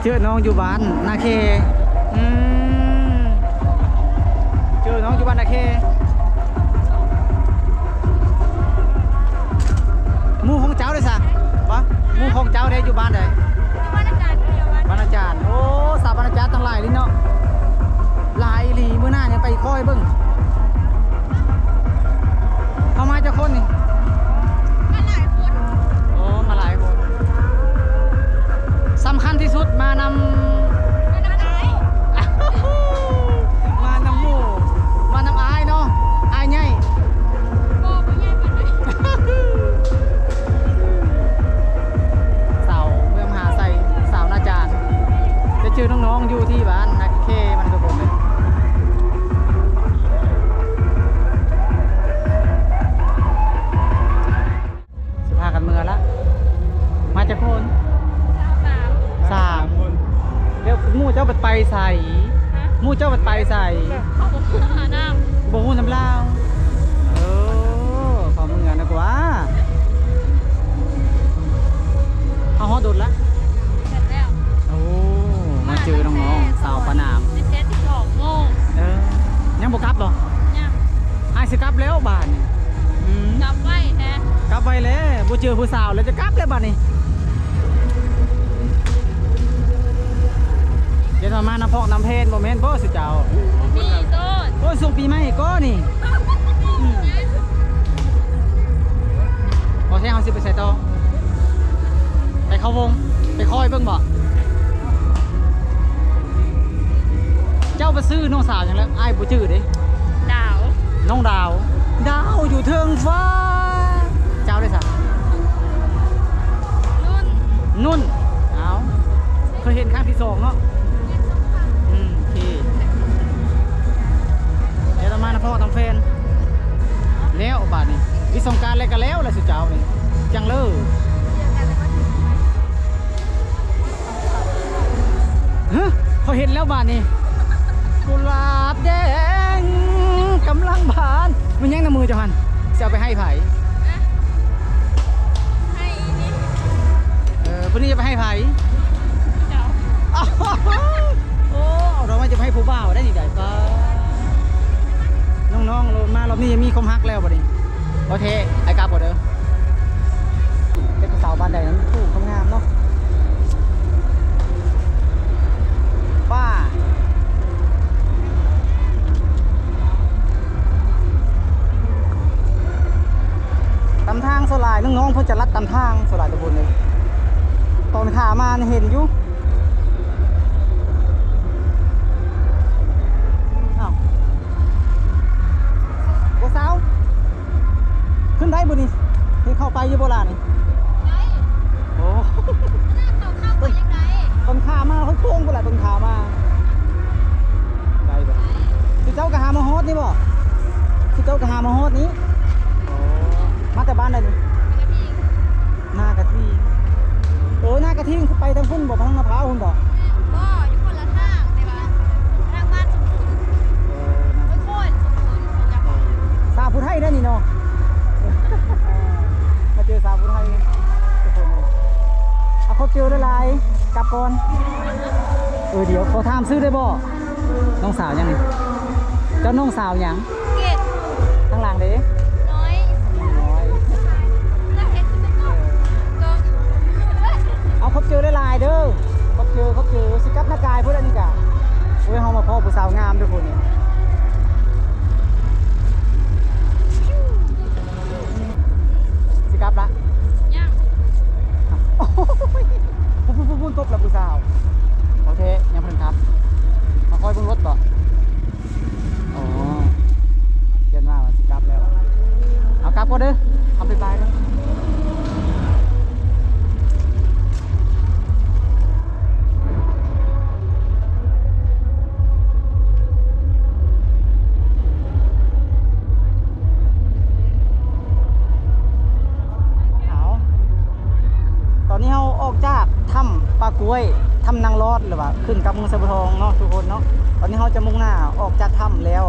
เจอน้องอยู่บ้านนาเคอืมเจอน้องอยู่บ้านนาเคหมู่ของเจ้าได้สักปะหมู่ของเจ้าได้อยู่บ้านใดบ้านอาจารย์บ้านอาจารย์โอ้สาวบ้านอาจารย์ทั้งหลายเลยเนาะหลายอีหลีมื้อหน้าเนี่ยไปคอยเบิ่งเอามาจากคนนี่มาหลายคนโอ้มาหลายคนสำคัญที่สุดมานำมานำหมู่มานำอายเนาะอายใหญ่สาวเมืองมหาไซสาวนาจารย์จะเจอน้องๆอยู่ที่บ้านนักเคมันกับผมเลยสิพากันเมืองละมาจากคนสามเดี๋ยวมู่เจ้าบัดไปใส่มู่เจ้าบัดไปใส่หาน้ำบ่ฮู้น้ำลาวขอมึงงานนะกว่าเอาฮอดดุดละเสร็จแล้วโอ้มาเจอน้องๆสาวปะนาม12 โมงยังบ่กลับหรอยังอ้ายสิกลับแล้วบ้านนี่กลับไว้แท้กลับไว้แล้วบ่เจอผู้สาวแล้วจะกลับแล้วบ้านนี้เดี๋ยวมาน้ำพอกน้ำเพลนโมเมนต์บ่สิเจ้ามีโต้นโอ้ยส่งปีใหม่ก็นี่พอแท้เขาสิไปใส่ต่อไปเข้าวงไปคอยเบิ่งบ่เจ้าไปซื้อน้องสาวอย่างแล้วไอ้ายบ่จื้อเด้ดาวน้องดาวดาวอยู่เทิงฟ้าเจ้าได้สักนุ่นเอาเคยเห็นครั้งที่ 2เนาะโอเคเดี๋ยวเรามานะพ่อทำแฟนแล้วบาทนี่วิสงการอะไรกันแล้วล่ะสุเจ้านี่จังเลยฮะเขาเห็นแล้วบาทนี่กุหลาบแดงกำลังบานมันยังในมือเจ้าหันจะเอาไปให้ไผ่ให้นี่พวกนี้จะไปให้ไผ่เจ้าโอ้เราไม่จะให้ผู้บ่าวได้ดีใจก็น้องๆมารอบนี้ยังมีคมฮักแล้วบ่ดิโอเคไอ้กาบบ่เด้อเป็นสาวบ้านใดนั้นถูกงามเนาะป้าตำทางสลายน้องๆเพิ่งจะลัดตำทางสลายตะบนเลยตอนขามาเห็นอยู่สาวขึ้นได้บุนี่ที่เข้าไปอยู่โบราณนี่ได้โอ้เข้าไปยังไงต้นขามาเขาโค้งโบราณต้นขามาได้บ่ที่เจ้ากระหามาฮอดนี่บ่ที่เจ้ากระหามาฮอดนี้โอ้มาแต่บ้านใดนี่หน้ากะทิหน้ากะทิไปทางพุ่นบ่ทางมะพร้าวพุ่นบ่ก็อยู่คนละทางแต่ว่าทางบ้านสมบูรณ์โคตรสมบูรณ์จังสาวผู้ไทยได้นี่เนาะมาเจอสาวผู้ไทยทุกคนเอาเขาเจอได้ไรกลับก่อนเดี๋ยวเขาถามซื้อได้บ่น้องสาวยังนี่เจ้าน้องสาวยังเกดข้างหลังเด้น้อยเอาเขาเจอได้ไรเด้อเขาเจอสิกับหน้ากายพูดอันนี้กะโอ้ยเขามาพ่อผู้สาวงามทุกคนนี่กลับละยังโอ้ยพูนตบแล้วผู้สาวโอเคยังเพิ่งครับมาคอยเบิ่งรถต่ออ๋อเย็นมากสิกลับแล้วเอากลับก็เด้อเอาไปเด้อตอนนี้เราออกจากถ้ำปลากล้วยถ้ำนางรอดหรือว่าขึ้นกับเมืองสะพทองเนาะทุกคนเนาะตอนนี้เราจะมุ่งหน้าออกจากถ้ำแล้ว